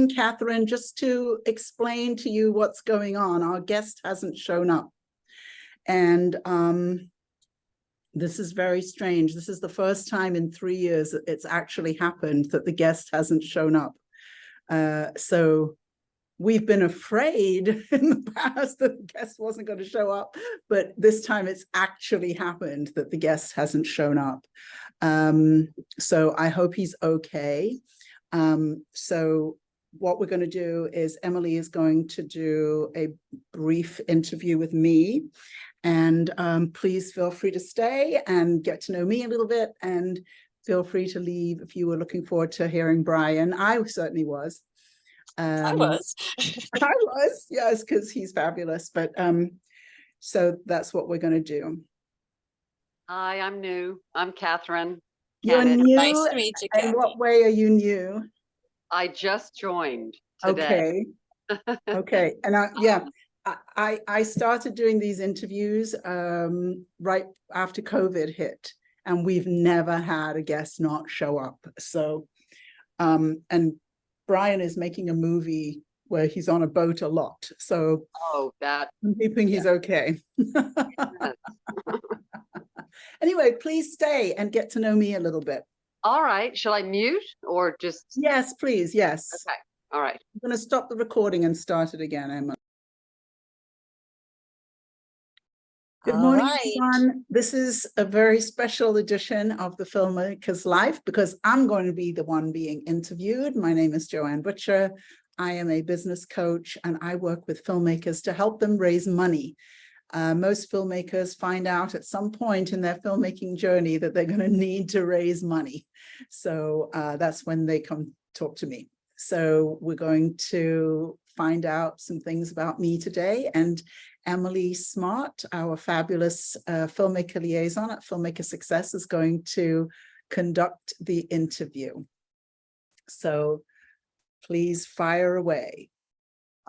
Catherine, just to explain to you what's going on. Our guest hasn't shown up. And this is very strange. This is the first time in 3 years that it's actually happened that the guest hasn't shown up. So we've been afraid in the past that the guest wasn't going to show up, but this time it's actually happened that the guest hasn't shown up. So I hope he's okay. So what we're going to do is Emily is going to do a brief interview with me, and please feel free to stay and get to know me a little bit, and feel free to leave if you were looking forward to hearing Brian. I certainly was. I was. I was, yes, because he's fabulous. But so that's what we're going to do. Hi, I'm new. I'm Catherine. You're new. Nice to meet you, In Kathy. what way are you new? I just joined today. Okay. Okay. And I started doing these interviews right after COVID hit, and we've never had a guest not show up. So, and Brian is making a movie where he's on a boat a lot. So that I'm hoping he's okay. Anyway, please stay and get to know me a little bit. All right. Shall I mute or just? Yes, please. Yes. Okay. All right. I'm going to stop the recording and start it again, Emma. Good morning, everyone. This is a very special edition of the Filmmakers Life because I'm going to be the one being interviewed. My name is Joanne Butcher. I am a business coach, and I work with filmmakers to help them raise money. Most filmmakers find out at some point in their filmmaking journey that they're going to need to raise money. So that's when they come talk to me. So we're going to find out some things about me today. And Emily Smart, our fabulous filmmaker liaison at Filmmaker Success, is going to conduct the interview. So please fire away.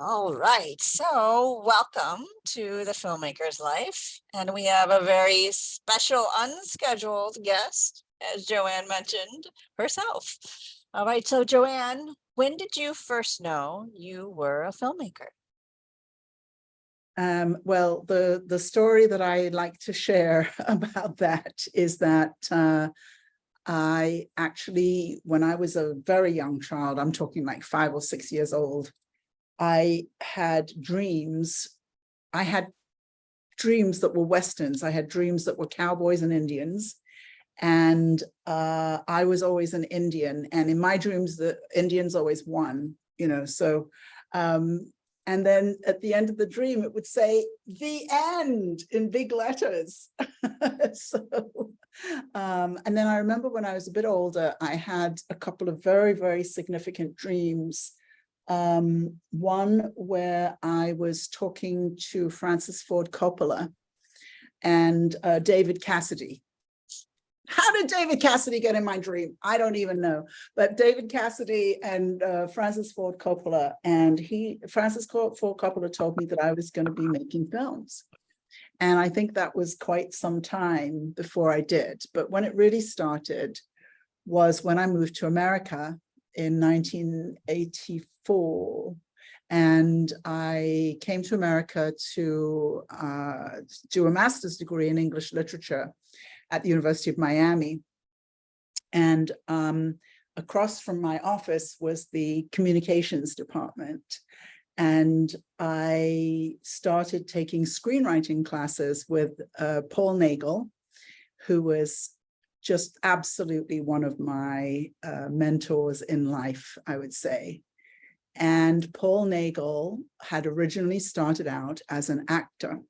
All right. So welcome to the Filmmaker's Life. And we have a very special unscheduled guest, as Joanne mentioned herself. All right. So Joanne, when did you first know you were a filmmaker? Well, the story that I like to share about that is that I actually, when I was a very young child, I'm talking like 5 or 6 years old, I had dreams. I had dreams that were Westerns. I had dreams that were cowboys and Indians. And I was always an Indian. And in my dreams, the Indians always won, you know, so and then at the end of the dream, it would say "the end" in big letters. So, and then I remember when I was a bit older, I had a couple of very, very significant dreams. One where I was talking to Francis Ford Coppola and David Cassidy. How did David Cassidy get in my dream? I don't even know. But David Cassidy and Francis Ford Coppola, and Francis Ford Coppola told me that I was going to be making films. And I think that was quite some time before I did. But when it really started was when I moved to America in 1984. And I came to America to do a master's degree in English literature at the University of Miami. And across from my office was the communications department. And I started taking screenwriting classes with Paul Nagel, who was just absolutely one of my mentors in life, I would say. And Paul Nagel had originally started out as an actor,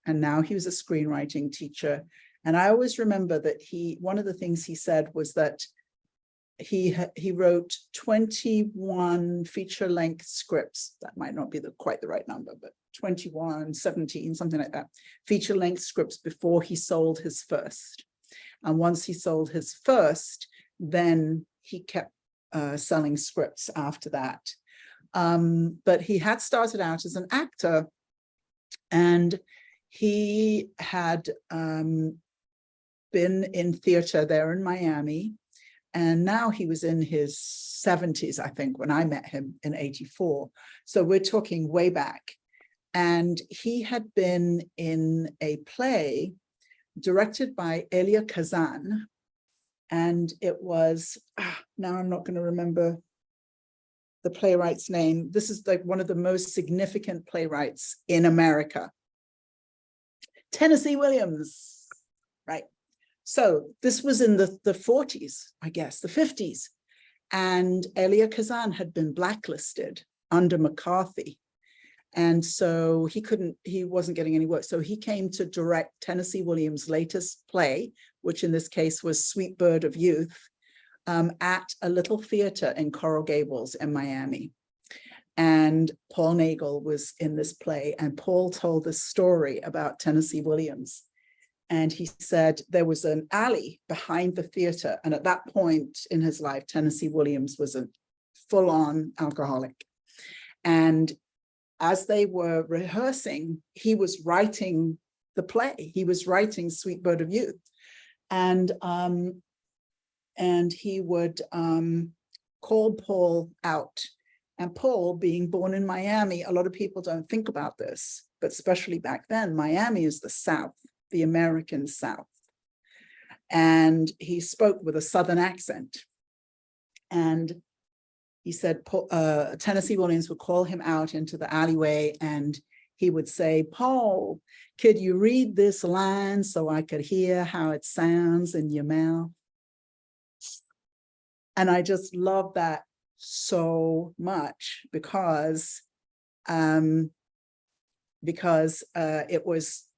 and now he was a screenwriting teacher. And I always remember that one of the things he said was that he wrote 21 feature-length scripts. That might not be quite the right number, but 21, 17, something like that, feature-length scripts before he sold his first. And once he sold his first, then he kept selling scripts after that. But he had started out as an actor, and he had been in theater there in Miami, And now he was in his 70s, I think, when I met him in 84. So we're talking way back. And he had been in a play directed by Elia Kazan. And it was, now I'm not going to remember the playwright's name. This is like one of the most significant playwrights in America. Tennessee Williams, right? So this was in the 40s, I guess, the 50s. And Elia Kazan had been blacklisted under McCarthy. And so he wasn't getting any work. So he came to direct Tennessee Williams' latest play, which in this case was Sweet Bird of Youth, at a little theater in Coral Gables in Miami. And Paul Nagel was in this play, and Paul told this story about Tennessee Williams. And he said there was an alley behind the theater. And at that point in his life, Tennessee Williams was a full-on alcoholic. And as they were rehearsing, he was writing the play. He was writing Sweet Bird of Youth. And he would call Paul out. And Paul, being born in Miami, a lot of people don't think about this, but especially back then, Miami is the South, the American South. And he spoke with a Southern accent. And he said, Tennessee Williams would call him out into the alleyway and he would say, Paul, could you read this line so I could hear how it sounds in your mouth? And I just love that so much because it was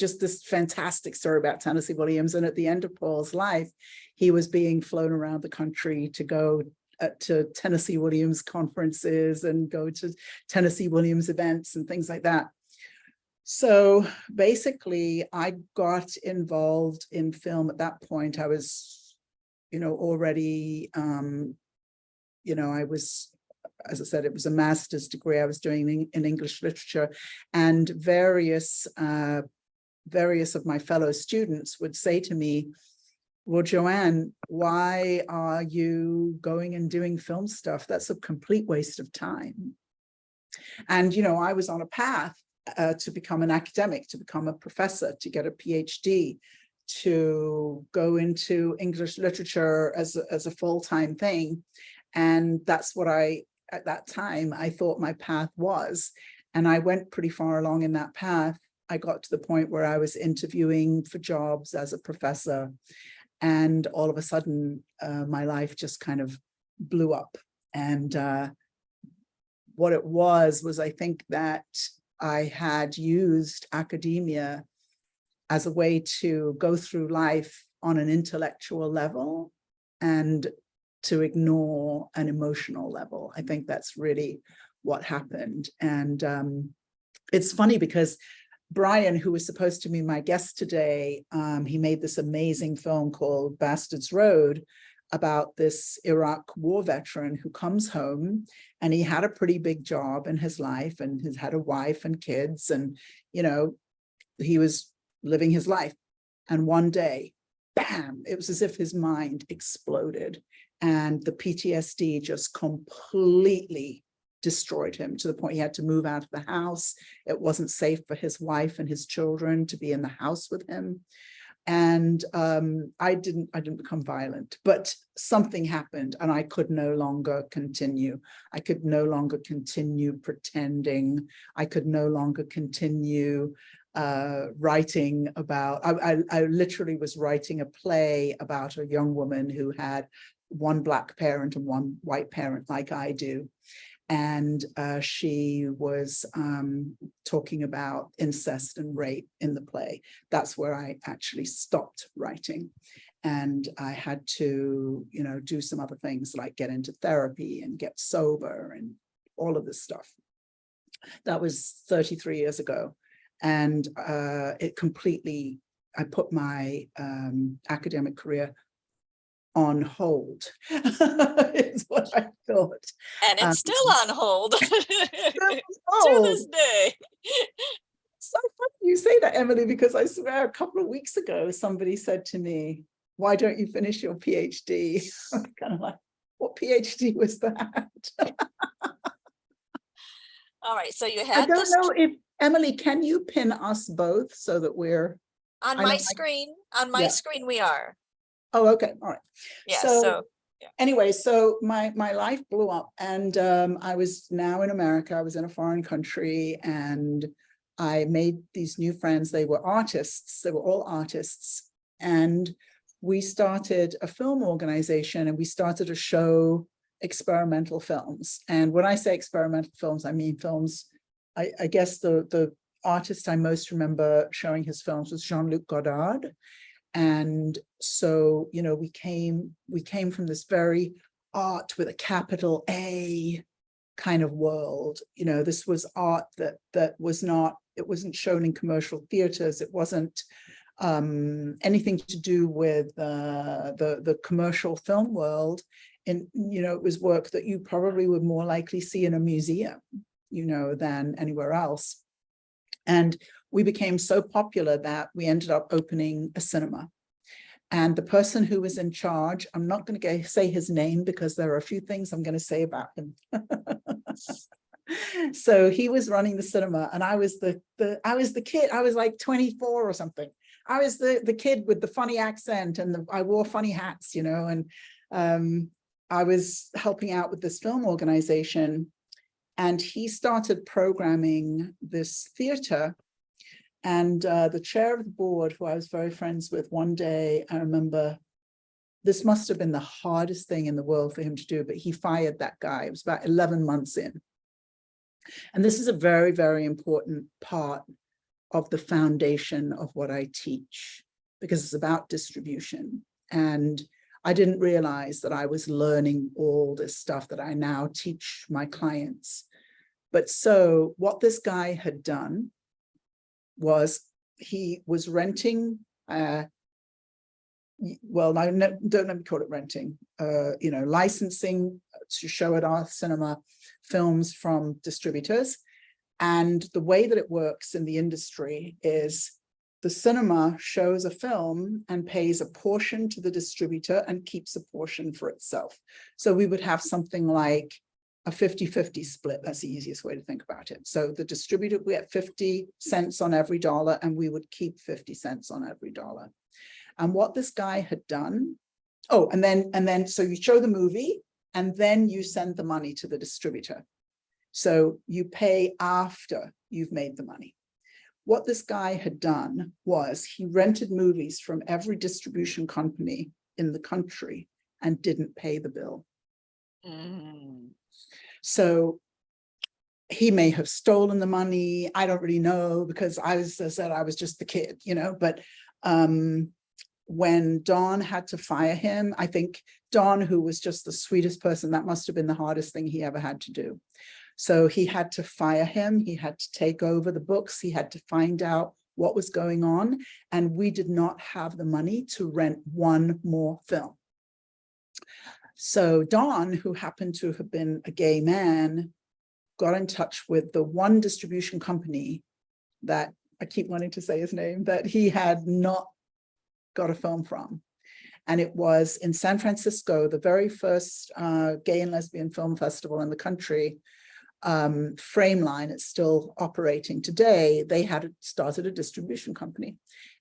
just this fantastic story about Tennessee Williams. And at the end of Paul's life, he was being flown around the country to go to Tennessee Williams conferences and go to Tennessee Williams events and things like that. So basically, I got involved in film at that point. I was, already, I was, as I said, it was a master's degree I was doing in English literature, and various of my fellow students would say to me, well, Joanne, why are you going and doing film stuff? That's a complete waste of time. And, I was on a path to become an academic, to become a professor, to get a PhD, to go into English literature as a full-time thing. And that's what at that time, I thought my path was. And I went pretty far along in that path. I got to the point where I was interviewing for jobs as a professor. And all of a sudden, my life just kind of blew up. And what it was I think that I had used academia as a way to go through life on an intellectual level and to ignore an emotional level. I think that's really what happened. And it's funny because Brian, who was supposed to be my guest today, he made this amazing film called Bastards Road about this Iraq war veteran who comes home, and he had a pretty big job in his life and has had a wife and kids, and, he was living his life. And one day, bam, it was as if his mind exploded and the PTSD just completely destroyed him to the point he had to move out of the house. It wasn't safe for his wife and his children to be in the house with him. And I didn't become violent, but something happened and I could no longer continue. I could no longer continue pretending. I could no longer continue writing about, I literally was writing a play about a young woman who had one Black parent and one white parent like I do. And she was talking about incest and rape in the play. That's where I actually stopped writing. And I had to, do some other things like get into therapy and get sober and all of this stuff. That was 33 years ago. And I put my academic career on hold, is what I thought. And it's still on hold to hold. this day. So funny you say that, Emily, because I swear a couple of weeks ago, somebody said to me, why don't you finish your PhD? I'm kind of like, what PhD was that? All right, so you I had don't this know if, Emily, can you pin us both so that we're, on I my know, screen. On my yeah. screen, we are. Oh, okay, all right. Yeah, So so yeah. anyway, so my life blew up, and I was now in America. I was in a foreign country, and I made these new friends. They were artists. They were all artists. And we started a film organization, and we started to show experimental films. And when I say experimental films, I mean films, I guess the artist I most remember showing his films was Jean-Luc Godard. And so, you know, we came from this very art with a capital A kind of world. You know, this was art that was not, it wasn't shown in commercial theaters. It wasn't anything to do with the commercial film world. And, you know, it was work that you probably would more likely see in a museum, you know, than anywhere else. And we became so popular that we ended up opening a cinema. And the person who was in charge, I'm not going to say his name because there are a few things I'm going to say about him. So he was running the cinema, and I was the kid. I was like 24 or something. I was the kid with the funny accent, and I wore funny hats, you know, and I was helping out with this film organization, and he started programming this theater. And the chair of the board, who I was very friends with, one day, I remember, this must have been the hardest thing in the world for him to do, but he fired that guy. It was about 11 months in. And this is a very, very important part of the foundation of what I teach, because it's about distribution. And I didn't realize that I was learning all this stuff that I now teach my clients. But so what this guy had done was he was renting, well, don't let me call it renting, you know, licensing to show at our cinema films from distributors. And the way that it works in the industry is the cinema shows a film and pays a portion to the distributor and keeps a portion for itself. So we would have something like a 50-50 split. That's the easiest way to think about it. So the distributor would get 50 cents on every dollar, and we would keep 50 cents on every dollar. And what this guy had done, oh, and then so you show the movie, and then you send the money to the distributor. So you pay after you've made the money. What this guy had done was he rented movies from every distribution company in the country and didn't pay the bill. Mm. So he may have stolen the money. I don't really know, because as I said, I was just the kid, you know, but when Don had to fire him, I think Don, who was just the sweetest person, that must have been the hardest thing he ever had to do. So he had to fire him. He had to take over the books. He had to find out what was going on. And we did not have the money to rent one more film. So Don, who happened to have been a gay man, got in touch with the one distribution company that, I keep wanting to say his name, that he had not got a film from. And it was in San Francisco, the very first gay and lesbian film festival in the country. Frameline, it's still operating today. They had started a distribution company.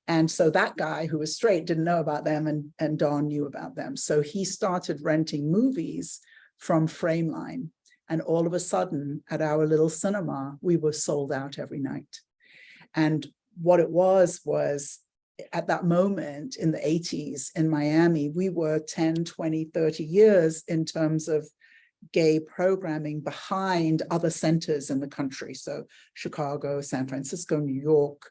And so that guy who was straight didn't know about them, and Don knew about them. So he started renting movies from Frameline. And all of a sudden at our little cinema, we were sold out every night. And what it was at that moment in the 80s in Miami, we were 10, 20, 30 years in terms of gay programming behind other centers in the country. So Chicago, San Francisco, New York.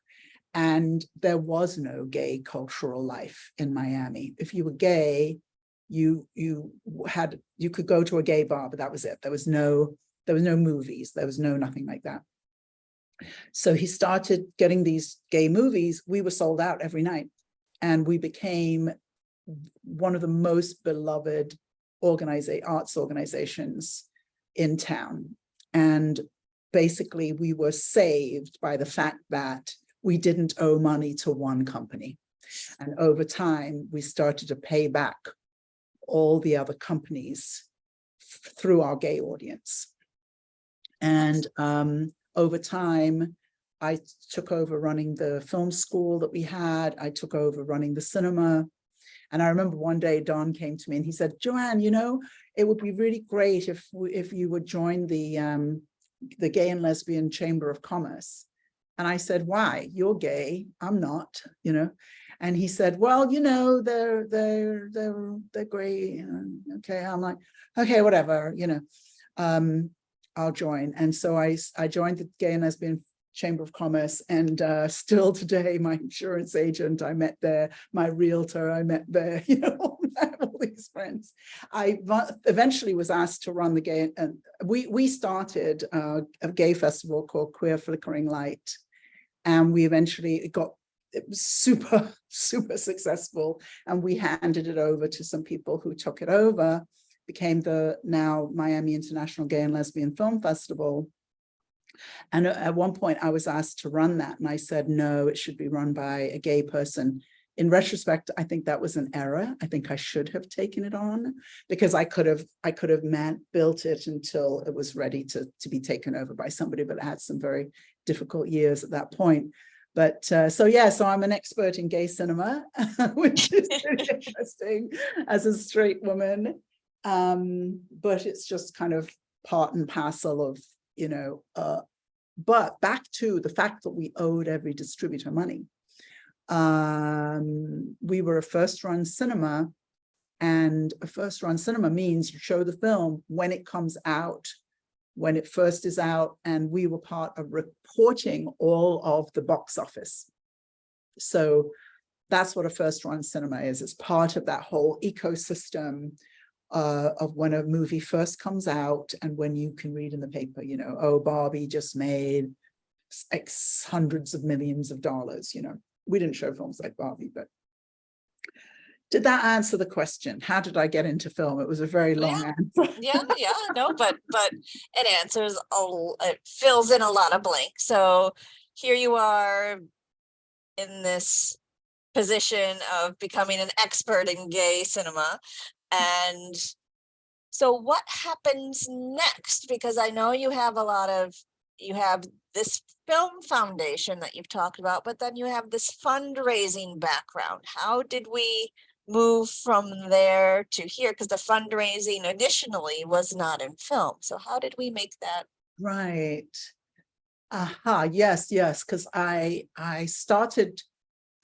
And there was no gay cultural life in Miami. If you were gay, you could go to a gay bar, but that was it. There was no movies. There was nothing like that. So he started getting these gay movies. We were sold out every night, and we became one of the most beloved arts organizations in town. And basically we were saved by the fact that we didn't owe money to one company. And over time, we started to pay back all the other companies through our gay audience. And over time, I took over running the film school that we had. I took over running the cinema. And I remember one day Don came to me and he said, Joanne, you know, it would be really great if you would join the Gay and Lesbian Chamber of Commerce. And I said, why? You're gay, I'm not, you know. And he said, well, you know, they're gay. Okay, I'm like, okay, whatever, you know, I'll join. And so I joined the Gay and Lesbian Chamber of Commerce, and still today, my insurance agent I met there, my realtor I met there, you know, I have all these friends. I eventually was asked to run the gay, and we started a gay festival called Queer Flickering Light, and we eventually it was super successful, and we handed it over to some people who took it over, became the now Miami International Gay and Lesbian Film Festival. And at one point I was asked to run that, and I said, no, it should be run by a gay person. In retrospect, I think that was an error. I think I should have taken it on, because I could have built it until it was ready to be taken over by somebody, but I had some very difficult years at that point. But so I'm an expert in gay cinema, which is really interesting as a straight woman. But it's just kind of part and parcel of, you know, but back to the fact that we owed every distributor money. We were a first-run cinema, and a first-run cinema means you show the film when it comes out, when it first is out, and we were part of reporting all of the box office. So that's what a first-run cinema is. It's part of that whole ecosystem of when a movie first comes out, and when you can read in the paper, you know, oh, Barbie just made X hundreds of millions of dollars, you know. We didn't show films like Barbie, but did that answer the question? How did I get into film? It was a very long answer. No, but it answers, it fills in a lot of blanks. So here you are in this position of becoming an expert in gay cinema. And so what happens next? Because I know you have you have this film foundation that you've talked about, but then you have this fundraising background. How did we move from there to here? Because the fundraising additionally was not in film. So how did we make that? Right. Yes, because I started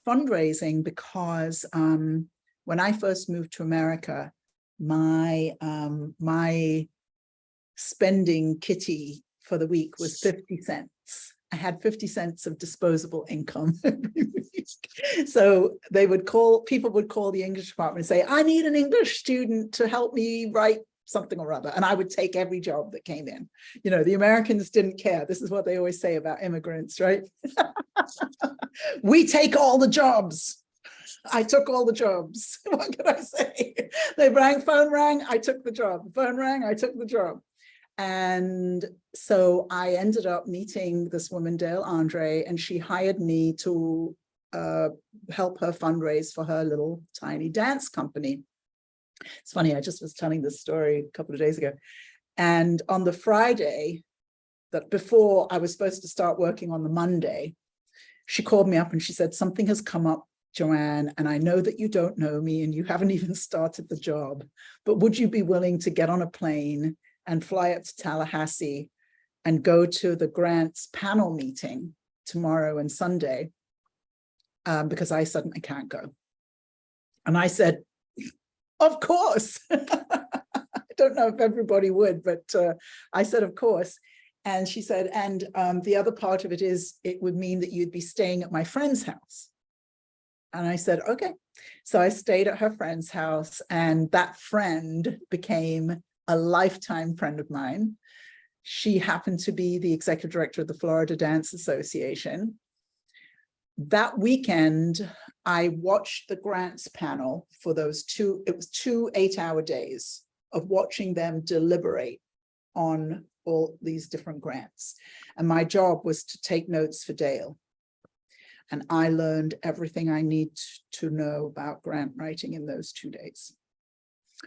fundraising because when I first moved to America, my spending kitty for the week was 50 cents. I had 50 cents of disposable income every week. So people would call the English department and say, I need an English student to help me write something or other. And I would take every job that came in. You know, the Americans didn't care. This is what they always say about immigrants, right? We take all the jobs. I took all the jobs. What could I say? Phone rang, I took the job. Phone rang, I took the job. And so I ended up meeting this woman, Dale Andre, and she hired me to help her fundraise for her little tiny dance company. It's funny, I just was telling this story a couple of days ago. And on the Friday that before I was supposed to start working on the Monday, she called me up and she said, something has come up, Joanne, and I know that you don't know me and you haven't even started the job, but would you be willing to get on a plane and fly up to Tallahassee and go to the grants panel meeting tomorrow and Sunday, because I suddenly can't go. And I said, of course. I don't know if everybody would, but I said, of course. And she said, and the other part of it is, it would mean that you'd be staying at my friend's house. And I said, okay. So I stayed at her friend's house, and that friend became a lifetime friend of mine. She happened to be the executive director of the Florida Dance Association. That weekend, I watched the grants panel for those two 8-hour days of watching them deliberate on all these different grants. And my job was to take notes for Dale. And I learned everything I need to know about grant writing in those 2 days.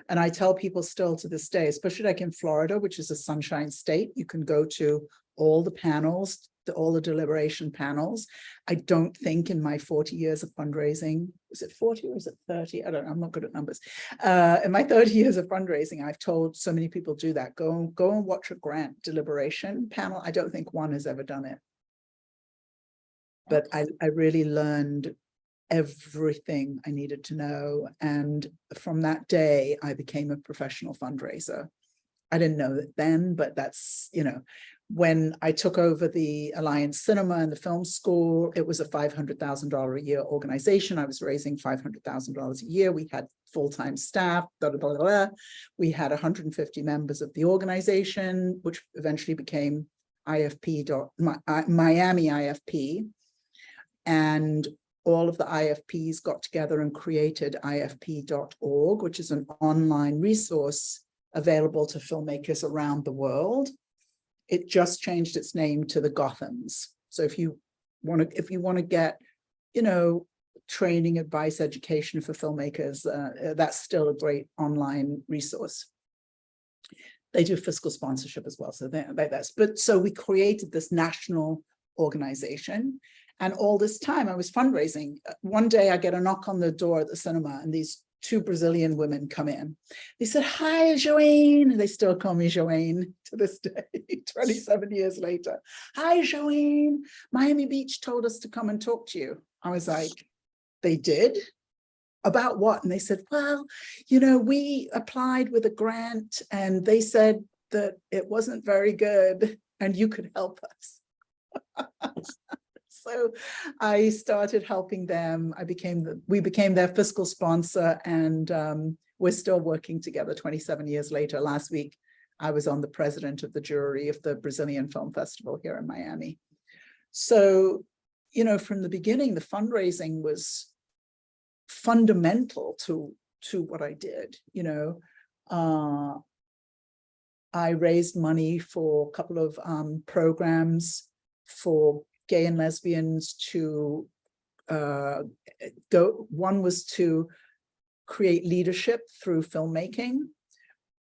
And I tell people still to this day, especially like in Florida, which is a sunshine state, you can go to all the panels, all the deliberation panels. I don't think in my 40 years of fundraising, is it 40 or is it 30? I don't know, I'm not good at numbers. In my 30 years of fundraising, I've told so many people do that. Go and watch a grant deliberation panel. I don't think one has ever done it. But I really learned everything I needed to know. And from that day, I became a professional fundraiser. I didn't know it then, but that's, you know, when I took over the Alliance Cinema and the film school, it was a $500,000 a year organization. I was raising $500,000 a year. We had full-time staff, blah, blah, blah, blah. We had 150 members of the organization, which eventually became Miami IFP. And all of the IFPs got together and created ifp.org, which is an online resource available to filmmakers around the world. It just changed its name to the Gothams. So if you want to get, you know, training, advice, education for filmmakers, that's still a great online resource. They do fiscal sponsorship as well. So so we created this national organization. And all this time I was fundraising. One day I get a knock on the door at the cinema and these 2 Brazilian women come in. They said, "Hi, Joanne." They still call me Joanne to this day, 27 years later. "Hi, Joanne. Miami Beach told us to come and talk to you." I was like, "They did? About what?" And they said, "Well, you know, we applied with a grant and they said that it wasn't very good and you could help us." So I started helping them. We became their fiscal sponsor, and we're still working together 27 years later. Last week, I was on the president of the jury of the Brazilian Film Festival here in Miami. So, you know, from the beginning, the fundraising was fundamental to what I did. You know, I raised money for a couple of programs for gay and lesbians to one was to create leadership through filmmaking.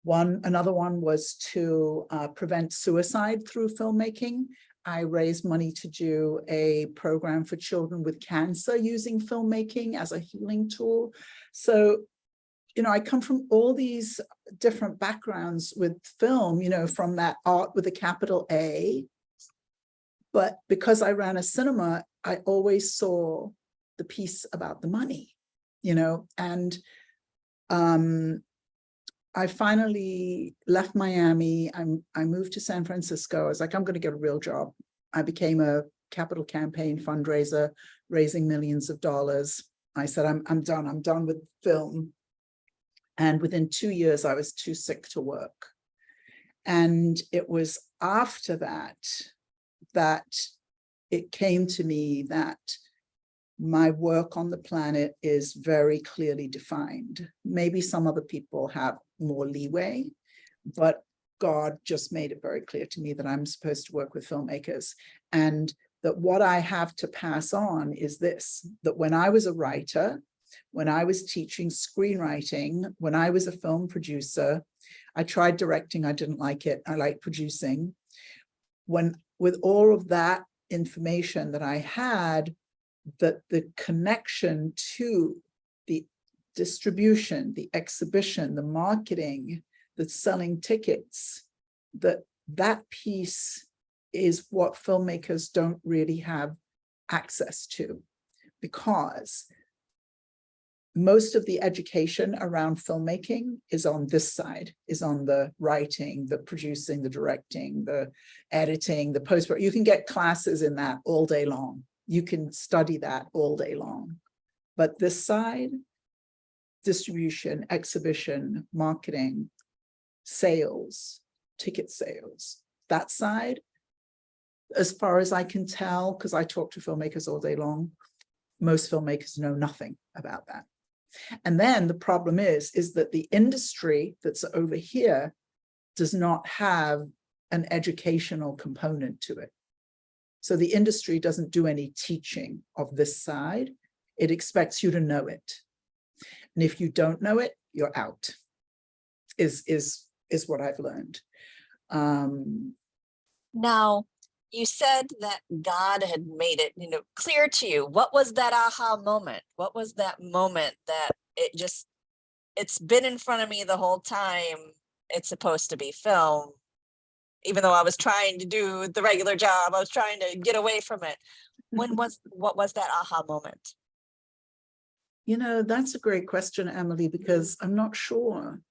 Another one was to prevent suicide through filmmaking. I raised money to do a program for children with cancer using filmmaking as a healing tool. So, you know, I come from all these different backgrounds with film, you know, from that art with a capital A. But because I ran a cinema, I always saw the piece about the money, you know, and I finally left Miami. I moved to San Francisco. I was like, I'm going to get a real job. I became a capital campaign fundraiser, raising millions of dollars. I said, I'm done. I'm done with film. And within 2 years, I was too sick to work. And it was after that it came to me that my work on the planet is very clearly defined. Maybe some other people have more leeway, but God just made it very clear to me that I'm supposed to work with filmmakers, and that what I have to pass on is this, that when I was a writer, when I was teaching screenwriting, when I was a film producer, I tried directing, I didn't like it. I like producing. With all of that information that I had, that the connection to the distribution, the exhibition, the marketing, the selling tickets, that piece is what filmmakers don't really have access to, because most of the education around filmmaking is on this side, is on the writing, the producing, the directing, the editing, the post. You can get classes in that all day long. You can study that all day long. But this side, distribution, exhibition, marketing, sales, ticket sales, that side, as far as I can tell, because I talk to filmmakers all day long, most filmmakers know nothing about that. And then the problem is that the industry that's over here does not have an educational component to it. So the industry doesn't do any teaching of this side. It expects you to know it. And if you don't know it, you're out, is what I've learned. Now, you said that God had made it, clear to you. What was that aha moment? What was that moment that it's been in front of me the whole time? It's supposed to be film. Even though I was trying to do the regular job, I was trying to get away from it. What was that aha moment? That's a great question, Emily, because I'm not sure.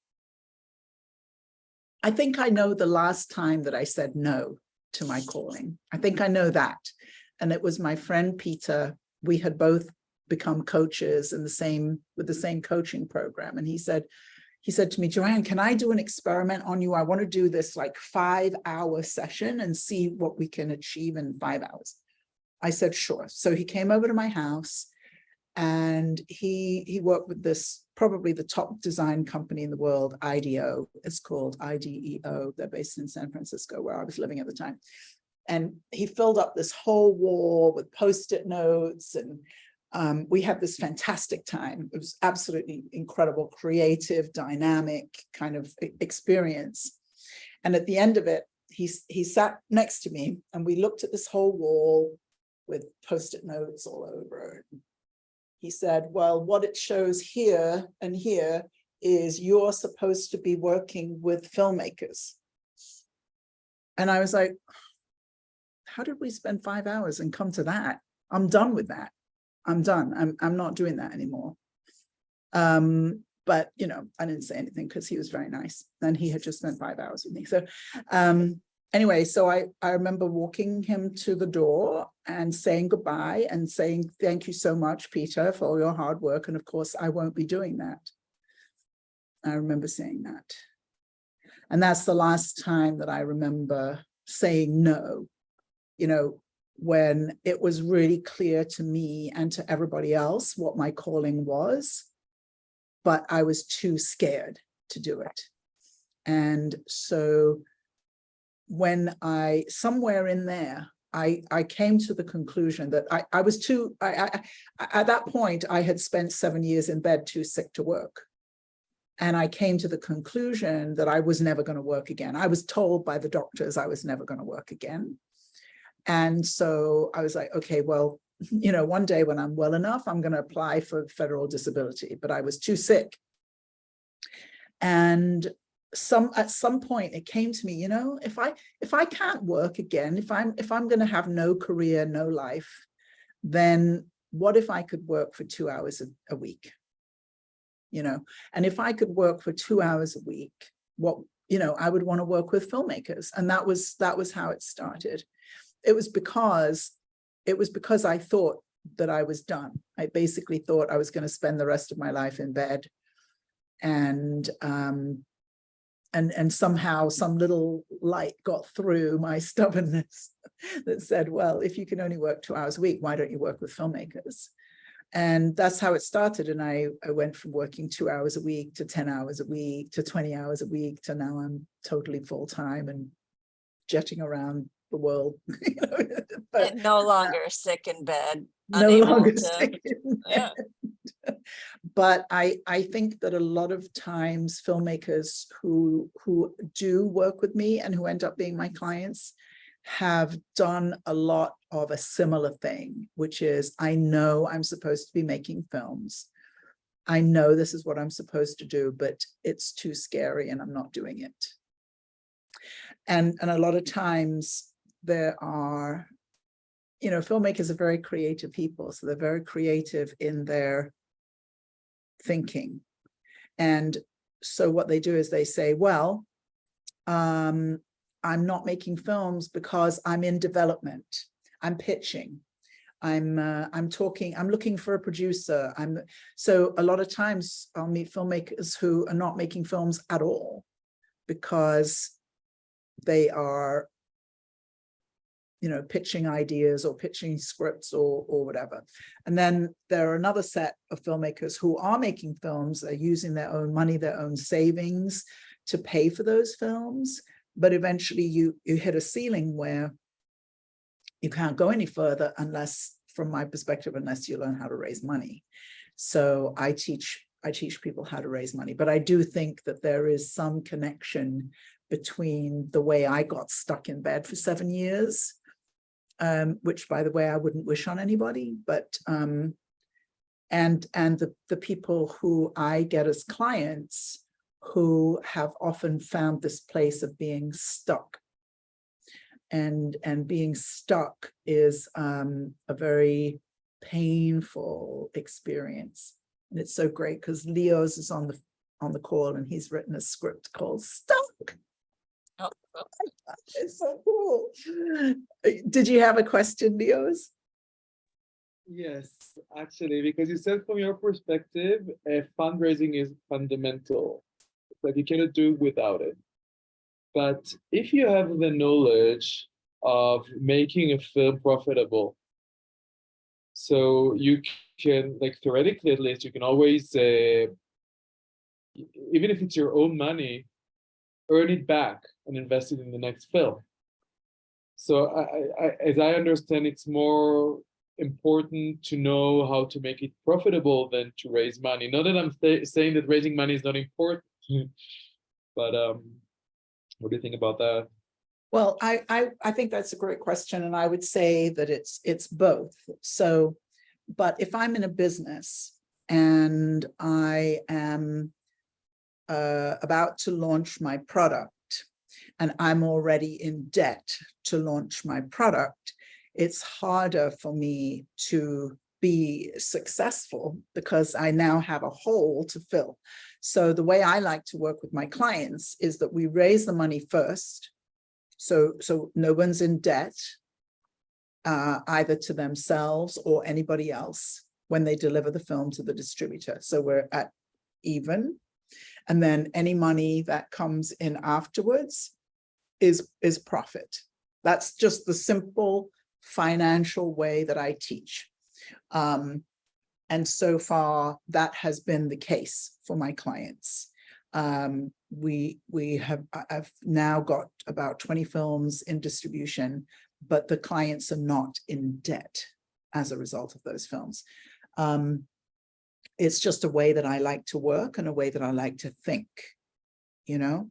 I think I know the last time that I said no to my calling. I think I know that. And it was my friend Peter. We had both become coaches with the same coaching program. And he said to me, Joanne, can I do an experiment on you? I want to do this like 5-hour session and see what we can achieve in 5 hours. I said, sure. So he came over to my house and he worked with this, probably the top design company in the world, IDEO. It's called IDEO. They're based in San Francisco, where I was living at the time. And he filled up this whole wall with Post-it notes, and we had this fantastic time. It was absolutely incredible, creative, dynamic kind of experience. And at the end of it, he sat next to me and we looked at this whole wall with Post-it notes all over it. He said, well, what it shows here and here is you're supposed to be working with filmmakers. And I was like, how did we spend 5 hours and come to that? I'm done with that. I'm done. I'm not doing that anymore. But, I didn't say anything because he was very nice and he had just spent 5 hours with me. So anyway, so I remember walking him to the door and saying goodbye and saying, thank you so much, Peter, for all your hard work. And of course, I won't be doing that. I remember saying that. And that's the last time that I remember saying no, when it was really clear to me and to everybody else what my calling was, but I was too scared to do it. And so when somewhere in there, I came to the conclusion that I was too, at that point, I had spent 7 years in bed too sick to work. And I came to the conclusion that I was never going to work again. I was told by the doctors I was never going to work again. And so I was like, okay, well, one day when I'm well enough, I'm going to apply for federal disability, but I was too sick. And at some point it came to me, if I can't work again, if I'm going to have no career, no life, then what if I could work for 2 hours a week? And if I could work for 2 hours a week, I would want to work with filmmakers. And that was how it started. It was because I thought that I was done. I basically thought I was going to spend the rest of my life in bed, and somehow some little light got through my stubbornness that said, well, if you can only work 2 hours a week, why don't you work with filmmakers? And that's how it started. And I went from working 2 hours a week to 10 hours a week to 20 hours a week to now I'm totally full-time and jetting around the world. But no longer sick in bed. No longer sick in bed. Yeah. But I think that a lot of times filmmakers who do work with me and who end up being my clients have done a lot of a similar thing, which is, I know I'm supposed to be making films. I know this is what I'm supposed to do, but it's too scary and I'm not doing it. And a lot of times there are, filmmakers are very creative people. So they're very creative in their thinking. And so what they do is they say, well, I'm not making films because I'm in development. I'm pitching. I'm looking for a producer. So a lot of times I'll meet filmmakers who are not making films at all because they are, pitching ideas or pitching scripts or whatever. And then there are another set of filmmakers who are making films. They're using their own money, their own savings to pay for those films. But eventually you hit a ceiling where you can't go any further unless, from my perspective, unless you learn how to raise money. So I teach people how to raise money, but I do think that there is some connection between the way I got stuck in bed for 7 years, which, by the way, I wouldn't wish on anybody, but and the people who I get as clients who have often found this place of being stuck. And being stuck is a very painful experience. And it's so great because Leo's is on the call, and he's written a script called Stuck. Oh, It's so cool. Did you have a question, Leo's? Yes, actually, because you said from your perspective, fundraising is fundamental. It's like you cannot do without it. But if you have the knowledge of making a film profitable, so you can, like, theoretically at least, you can always, even if it's your own money, earn it back and invest it in the next film. So as I understand, it's more important to know how to make it profitable than to raise money. Not that I'm saying that raising money is not important, but what do you think about that? Well, I think that's a great question, and I would say that it's both. So, but if I'm in a business and I am about to launch my product, and I'm already in debt to launch my product, it's harder for me to be successful because I now have a hole to fill. So the way I like to work with my clients is that we raise the money first. So no one's in debt, either to themselves or anybody else when they deliver the film to the distributor. So we're at even. And then any money that comes in afterwards is profit. That's just the simple financial way that I teach. And so far, that has been the case for my clients. I've now got about 20 films in distribution, but the clients are not in debt as a result of those films. It's just a way that I like to work and a way that I like to think, you know?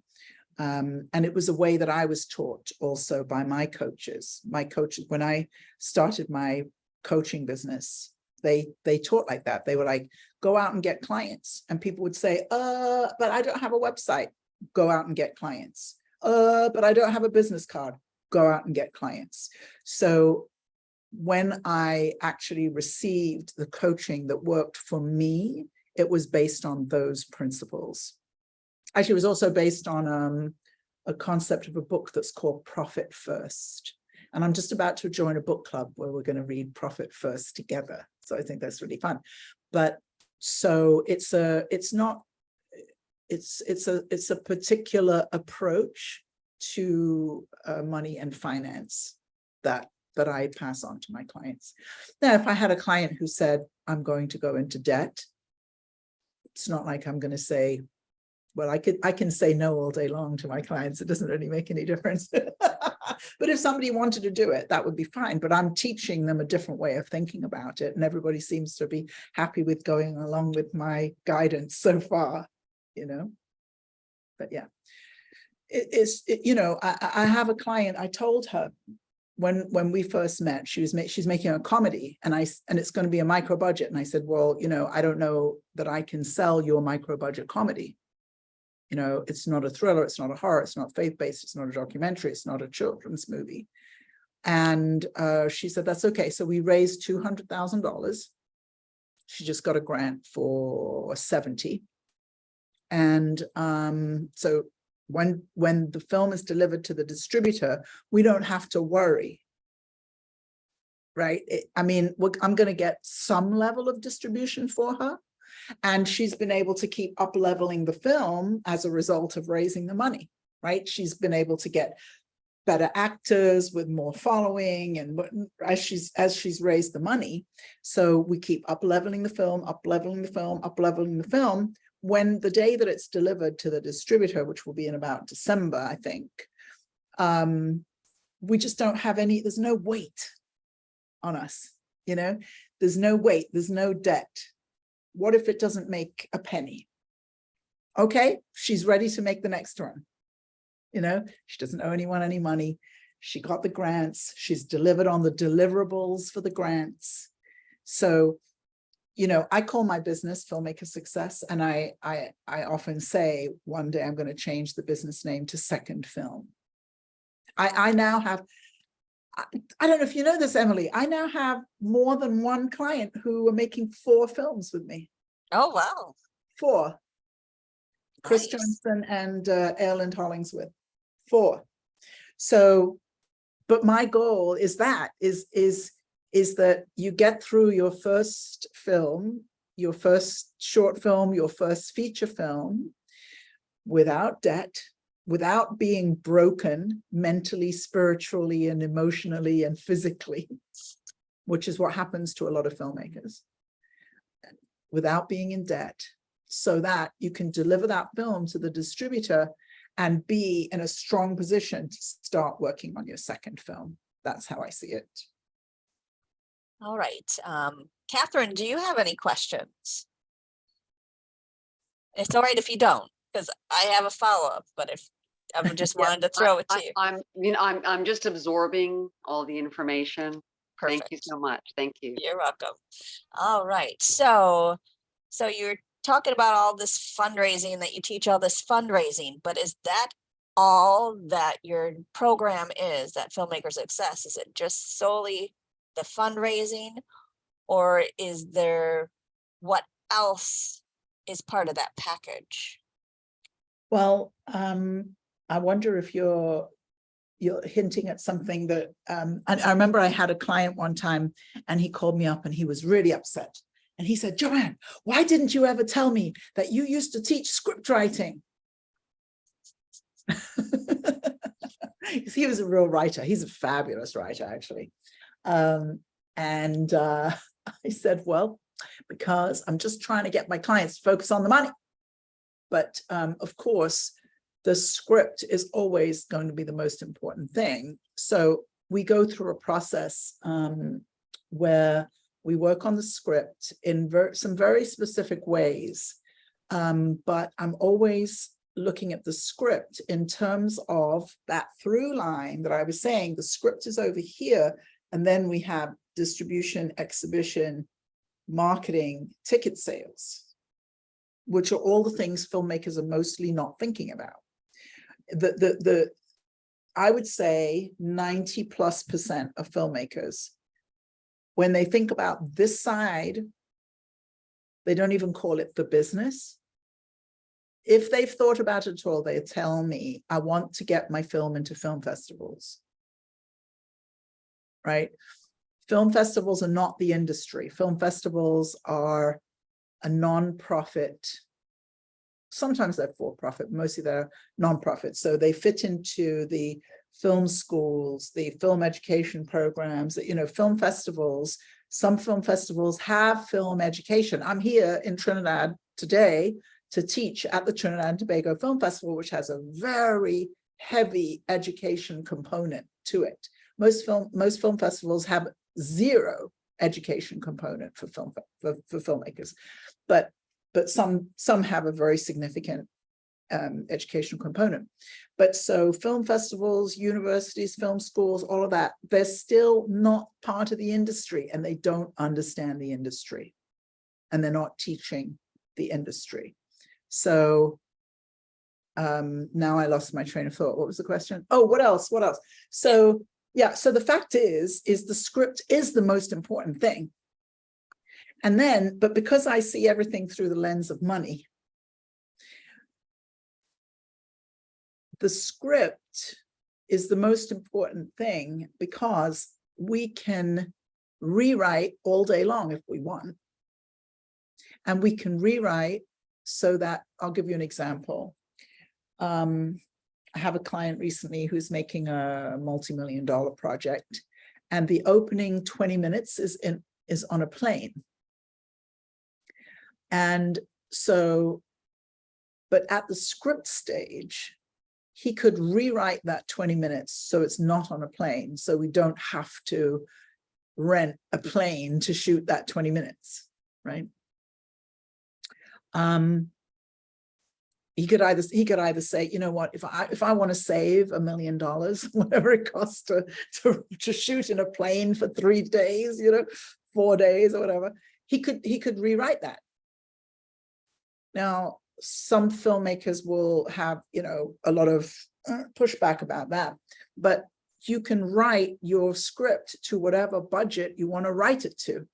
And it was a way that I was taught also by my coaches. My coaches, when I started my coaching business, they taught like that. They were like, go out and get clients. And people would say, but I don't have a website. Go out and get clients. But I don't have a business card. Go out and get clients. So when I actually received the coaching that worked for me, it was based on those principles. Actually, it was also based on a concept of a book that's called Profit First. And I'm just about to join a book club where we're going to read Profit First together. So I think that's really fun. But so it's a particular approach to money and finance that I pass on to my clients. Now, if I had a client who said, I'm going to go into debt, it's not like I'm going to say, well, I can say no all day long to my clients. It doesn't really make any difference. But if somebody wanted to do it, that would be fine. But I'm teaching them a different way of thinking about it. And everybody seems to be happy with going along with my guidance so far, you know. But yeah, you know, I have a client, I told her when we first met, she's making a comedy and it's going to be a micro budget. And I said, well, you know, I don't know that I can sell your micro budget comedy. You know, it's not a thriller, it's not a horror, it's not faith-based, it's not a documentary, it's not a children's movie. And she said, that's okay. So we raised $200,000. She just got a grant for 70. And so when the film is delivered to the distributor, we don't have to worry, right? I mean, I'm going to get some level of distribution for her. And she's been able to keep up leveling the film as a result of raising the money, right? She's been able to get better actors with more following, and as she's raised the money. So we keep up leveling the film, up leveling the film, up leveling the film. When the day that it's delivered to the distributor, which will be in about December, I think, we just don't have there's no weight on us. You know, there's no weight, there's no debt. What if it doesn't make a penny? Okay, she's ready to make the next run. You know, she doesn't owe anyone any money. She got the grants. She's delivered on the deliverables for the grants. So, you know, I call my business Filmmaker Success. And I often say one day I'm going to change the business name to Second Film. I now have, I don't know if you know this, Emily, I now have more than one client who are making 4 films with me. Oh, wow. 4. Chris Nice. Johnson and Erland Hollingsworth. 4. So, but my goal is that you get through your first film, your first short film, your first feature film without debt, without being broken mentally, spiritually, and emotionally and physically, which is what happens to a lot of filmmakers, without being in debt, so that you can deliver that film to the distributor and be in a strong position to start working on your second film. That's how I see it. All right. Catherine, do you have any questions? It's all right if you don't, because I have a follow-up, but if I just wanted to throw it to you. I'm just absorbing all the information. Perfect. Thank you so much. Thank you. You're welcome. All right. So you're talking about all this fundraising, that you teach all this fundraising, but is that all that your program is, that Filmmaker Success? Is it just solely the fundraising, or is there, what else is part of that package? Well, I wonder if you're hinting at something that I remember I had a client one time and he called me up and he was really upset. And he said, Joanne, why didn't you ever tell me that you used to teach script writing? He was a real writer. He's a fabulous writer, actually. I said, well, because I'm just trying to get my clients to focus on the money. But of course, the script is always going to be the most important thing. So we go through a process where we work on the script in some very specific ways. But I'm always looking at the script in terms of that through line that I was saying. The script is over here, and then we have distribution, exhibition, marketing, ticket sales, which are all the things filmmakers are mostly not thinking about. I would say 90+% of filmmakers, when they think about this side, they don't even call it the business. If they've thought about it at all, they tell me, I want to get my film into film festivals, right? Film festivals are not the industry. Film festivals are a non-profit. Sometimes they're for-profit, mostly they're non-profit. So they fit into the film schools, the film education programs, you know, film festivals. Some film festivals have film education. I'm here in Trinidad today to teach at the Trinidad and Tobago Film Festival, which has a very heavy education component to it. Most film festivals have zero education component for filmmakers, but some have a very significant educational component. But so film festivals, universities, film schools, all of that, they're still not part of the industry, and they don't understand the industry, and they're not teaching the industry. So now I lost my train of thought. What was the question? Oh, what else? What else? So yeah, so the fact is the script is the most important thing. And then, but because I see everything through the lens of money, the script is the most important thing because we can rewrite all day long if we want. And we can rewrite so that, I'll give you an example. I have a client recently who's making a multi-million-dollar project, and the opening 20 minutes is on a plane. And so, but at the script stage, he could rewrite that 20 minutes so it's not on a plane. So we don't have to rent a plane to shoot that 20 minutes, right? He could either say, you know what, if I want to save $1 million, whatever it costs to shoot in a plane for 3 days, 4 days or whatever, he could rewrite that. Now, some filmmakers will have, a lot of pushback about that, but you can write your script to whatever budget you want to write it to.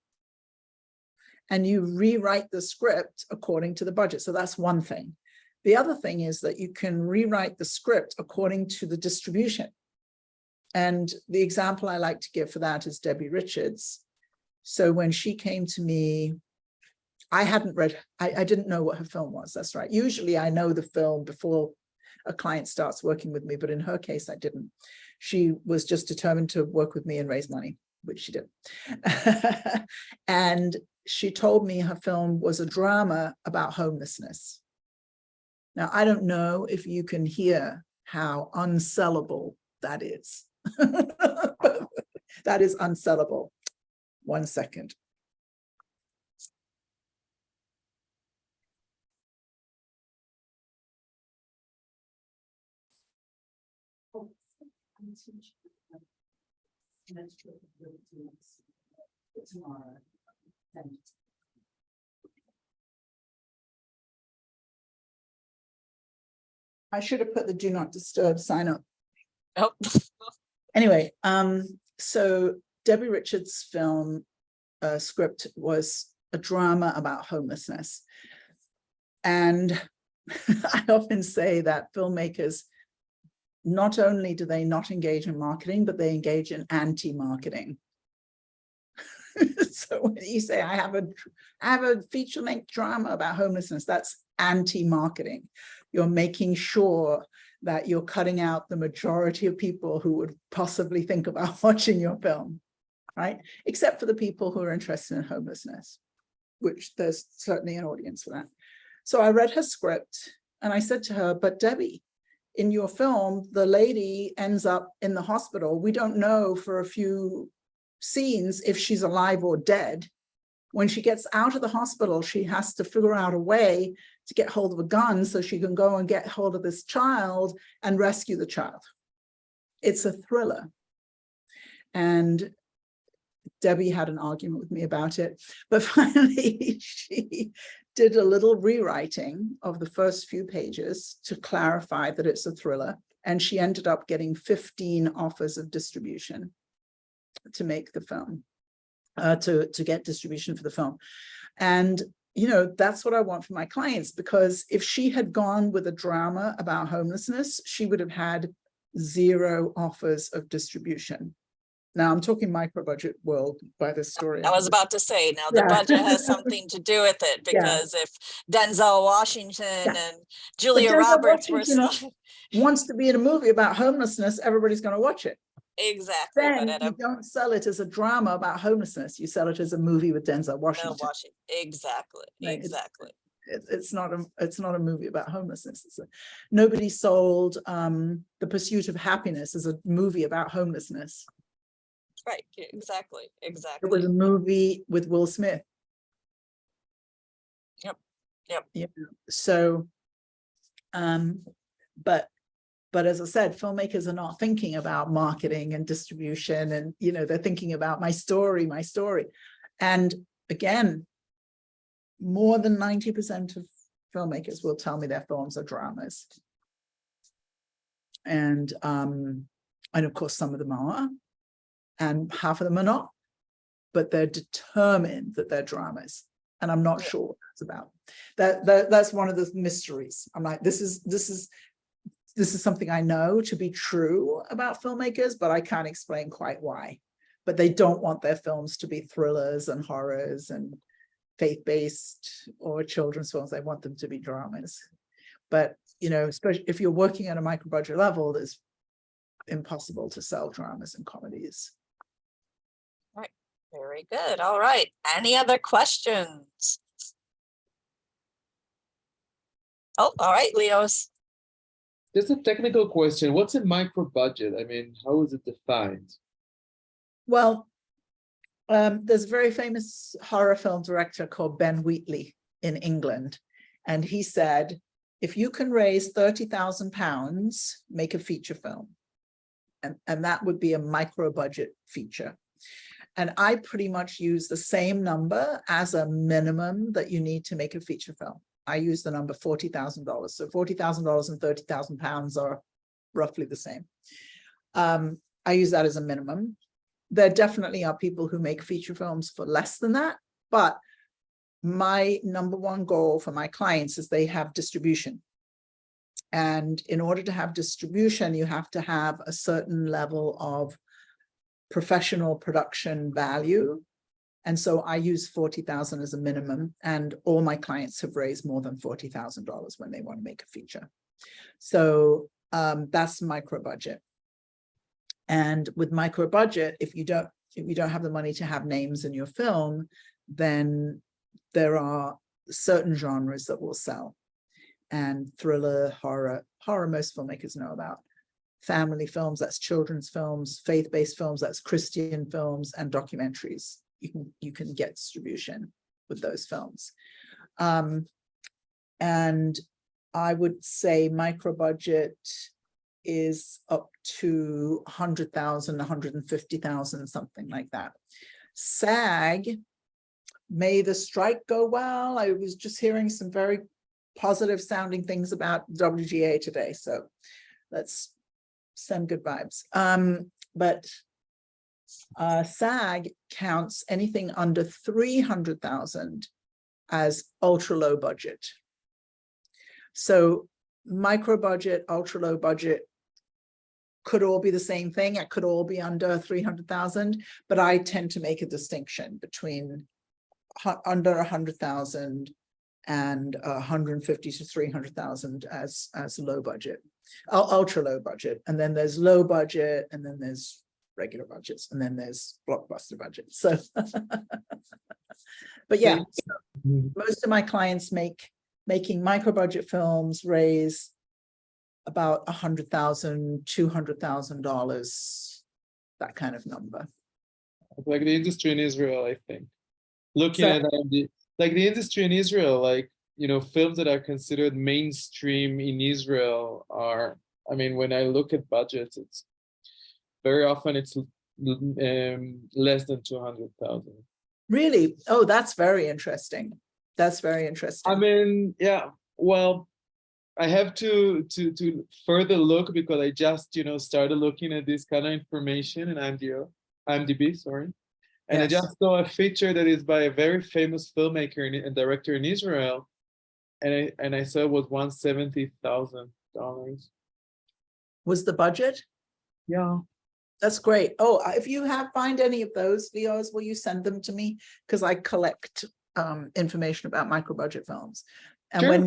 And you rewrite the script according to the budget. So that's one thing. The other thing is that you can rewrite the script according to the distribution. And the example I like to give for that is Debbie Richards. So when she came to me, I hadn't read, I didn't know what her film was. That's right. Usually I know the film before a client starts working with me, but in her case, I didn't. She was just determined to work with me and raise money, which she did. And she told me her film was a drama about homelessness. Now, I don't know if you can hear how unsellable that is. That is unsellable. 1 second. Tomorrow. I should have put the do not disturb sign up. Oh. Anyway, so Debbie Richards' film script was a drama about homelessness. And I often say that filmmakers, not only do they not engage in marketing, but they engage in anti-marketing. So when you say, I have a feature-length drama about homelessness, that's anti-marketing. You're making sure that you're cutting out the majority of people who would possibly think about watching your film, right? Except for the people who are interested in homelessness, which there's certainly an audience for that. So I read her script and I said to her, but Debbie, in your film, the lady ends up in the hospital. We don't know for a few scenes if she's alive or dead. When she gets out of the hospital, she has to figure out a way to get hold of a gun so she can go and get hold of this child and rescue the child. It's a thriller. And Debbie had an argument with me about it, but finally she did a little rewriting of the first few pages to clarify that it's a thriller. And she ended up getting 15 offers of distribution to make the film, to get distribution for the film. And, that's what I want for my clients, because if she had gone with a drama about homelessness, she would have had 0 offers of distribution. Now I'm talking micro budget world by this story. I was about to say, now the budget has something to do with it, because if Denzel Washington and Julia Roberts were wants to be in a movie about homelessness, everybody's going to watch it. Exactly. Then you don't sell it as a drama about homelessness. You sell it as a movie with Denzel Washington. Exactly. Right? Exactly. It's not a movie about homelessness. Nobody sold The Pursuit of Happiness as a movie about homelessness. Right. Exactly. Exactly. It was a movie with Will Smith. Yep. Yeah. So, but as I said, filmmakers are not thinking about marketing and distribution, and they're thinking about my story. And again, more than 90% of filmmakers will tell me their films are dramas. And of course some of them are, and half of them are not, but they're determined that they're dramas. And I'm not sure what that's about. That's one of the mysteries. I'm like, this is something I know to be true about filmmakers, but I can't explain quite why. But they don't want their films to be thrillers and horrors and faith-based or children's films. They want them to be dramas. But, especially if you're working at a micro-budget level, it's impossible to sell dramas and comedies. Right. Very good. All right. Any other questions? Oh, all right, Leo's. Just a technical question. What's a micro budget? I mean, how is it defined? Well, There's a very famous horror film director called Ben Wheatley in England. And he said, if you can raise £30,000, make a feature film. And that would be a micro budget feature. And I pretty much use the same number as a minimum that you need to make a feature film. I use the number $40,000. So $40,000 and £30,000 are roughly the same. I use that as a minimum. There definitely are people who make feature films for less than that, but my number one goal for my clients is they have distribution. And in order to have distribution, you have to have a certain level of professional production value. And so I use 40,000 as a minimum, and all my clients have raised more than $40,000 when they want to make a feature. So that's micro budget. And with micro budget, if you don't have the money to have names in your film, then there are certain genres that will sell. And thriller, horror most filmmakers know about. Family films, that's children's films, faith-based films, that's Christian films, and documentaries. You can get distribution with those films. And I would say micro budget is up to 100,000, 150,000, something like that. SAG, may the strike go well. I was just hearing some very positive sounding things about WGA today. So let's send good vibes. But SAG counts anything under 300,000 as ultra low budget. So micro budget, ultra low budget could all be the same thing. It could all be under 300,000, but I tend to make a distinction between under 100,000 and 150 to 300,000 as low budget, ultra low budget. And then there's low budget, and then there's regular budgets, and then there's blockbuster budgets. So, but yeah, most of my clients making micro budget films raise about $100,000, $200,000, that kind of number. Like the industry in Israel, I think. Looking at like the industry in Israel, like, you know, films that are considered mainstream in Israel are, I mean, when I look at budgets, it's very often it's less than 200,000. Really? Oh, that's very interesting. That's very interesting. I mean, yeah, well, I have to further look, because I just, you know, started looking at this kind of information in IMDb, sorry. And yes. I just saw a feature that is by a very famous filmmaker and director in Israel, and I saw it was $170,000. Was the budget? Yeah. That's great. Oh, if you find any of those videos, will you send them to me? Because I collect information about micro budget films, and sure.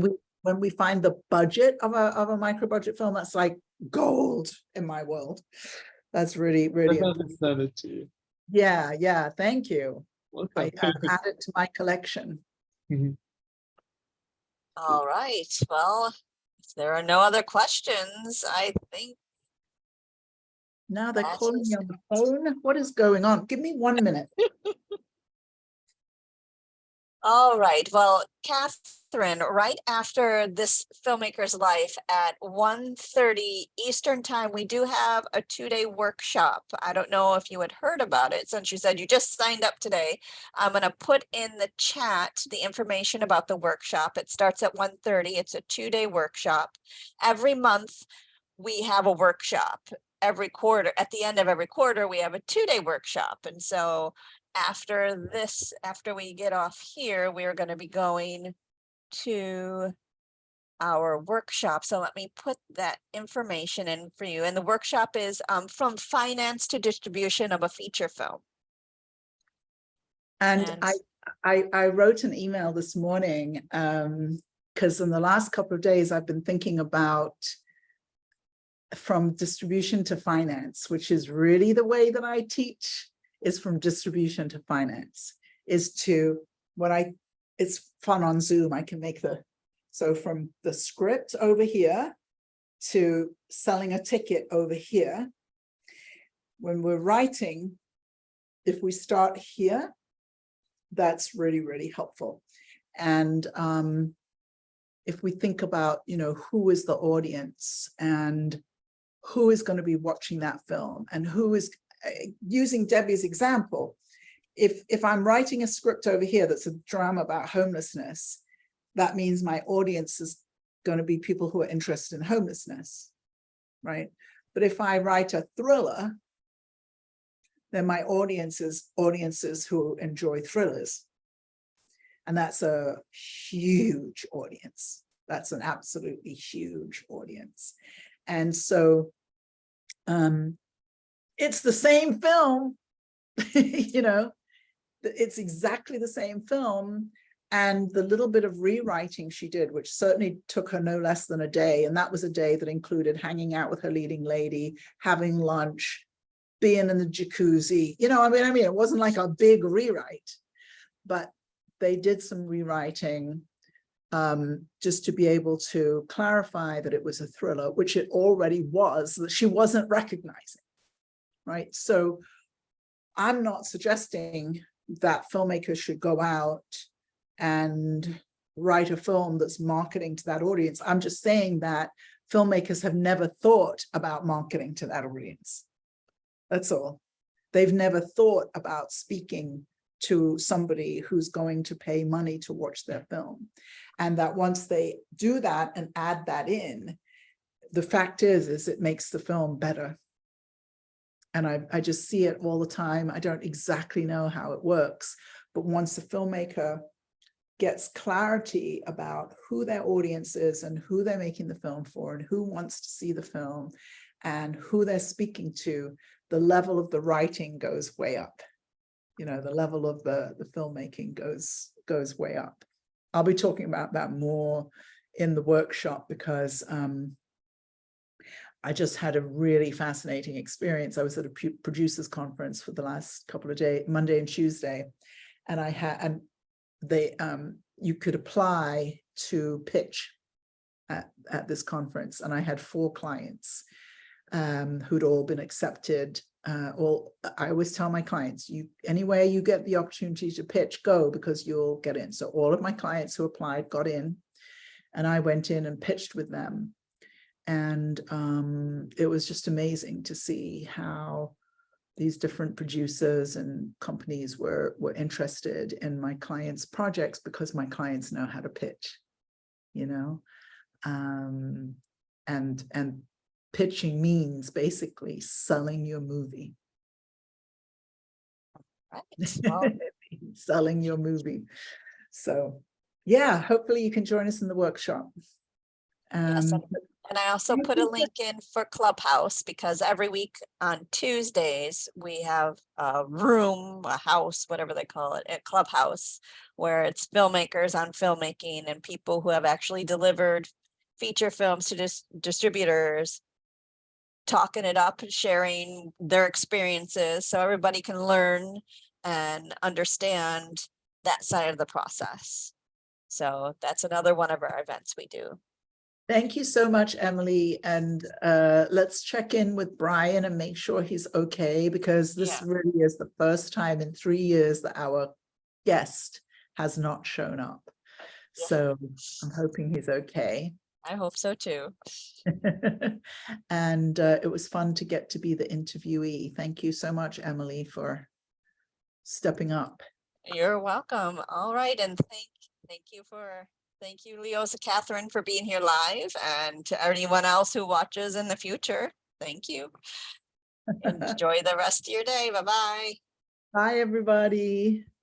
when we find the budget of a micro budget film, that's like gold in my world. That's really, really. I'll send it to you. Yeah. Thank you. Okay. I add it to my collection. Mm-hmm. All right. Well, if there are no other questions, I think. Now they're calling me on the phone. What is going on? Give me 1 minute. All right. Well, Catherine, right after this Filmmaker's Life at 1:30 Eastern time, we do have a 2-day workshop. I don't know if you had heard about it, since you said you just signed up today. I'm going to put in the chat the information about the workshop. It starts at 1:30. It's a 2-day workshop. Every month we have a workshop. Every quarter, at the end of every quarter, we have a 2-day workshop. And so after we get off here, we're going to be going to our workshop. So let me put that information in for you. And the workshop is from finance to distribution of a feature film. And I wrote an email this morning because in the last couple of days, I've been thinking about from distribution to finance, which is really the way that I teach, is from distribution to finance, is to it's fun on Zoom. I can make so from the script over here to selling a ticket over here. When we're writing, if we start here, that's really, really helpful. And if we think about, who is the audience and who is going to be watching that film, and who is using Debbie's example, if I'm writing a script over here that's a drama about homelessness, that means my audience is going to be people who are interested in homelessness, right? But if I write a thriller, then my audience is audiences who enjoy thrillers. And that's a huge audience. That's an absolutely huge audience. And so it's the same film, it's exactly the same film. And the little bit of rewriting she did, which certainly took her no less than a day, and that was a day that included hanging out with her leading lady, having lunch, being in the jacuzzi, I mean, it wasn't like a big rewrite, but they did some rewriting just to be able to clarify that it was a thriller, which it already was, that she wasn't recognizing, right? So I'm not suggesting that filmmakers should go out and write a film that's marketing to that audience. I'm just saying that filmmakers have never thought about marketing to that audience. That's all. They've never thought about speaking to somebody who's going to pay money to watch their film. And that once they do that and add that in, the fact is it makes the film better. And I just see it all the time. I don't exactly know how it works, but once a filmmaker gets clarity about who their audience is and who they're making the film for and who wants to see the film and who they're speaking to, the level of the writing goes way up. The level of the filmmaking goes way up. I'll be talking about that more in the workshop because I just had a really fascinating experience. I was at a producers conference for the last couple of days, Monday and Tuesday, and you could apply to pitch at this conference, and I had 4 clients who'd all been accepted. I always tell my clients, anywhere you get the opportunity to pitch, go, because you'll get in. So all of my clients who applied got in, and I went in and pitched with them. And it was just amazing to see how these different producers and companies were interested in my clients' projects because my clients know how to pitch, and pitching means basically selling your movie. Right. Well, Selling your movie. So yeah, hopefully you can join us in the workshop. yes, and I also put a link in for Clubhouse, because every week on Tuesdays we have a room, a house, whatever they call it, at Clubhouse, where it's filmmakers on filmmaking and people who have actually delivered feature films to distributors, talking it up, sharing their experiences so everybody can learn and understand that side of the process. So that's another one of our events we do. Thank you so much, Emily. And let's check in with Brian and make sure he's okay, because this really is the first time in 3 years that our guest has not shown up. So I'm hoping he's okay. I hope so too. And it was fun to get to be the interviewee. Thank you so much, Emily, for stepping up. You're welcome. All right. And thank you, Leosa Catherine, for being here live, and to anyone else who watches in the future. Thank you. Enjoy the rest of your day. Bye-bye. Bye, everybody.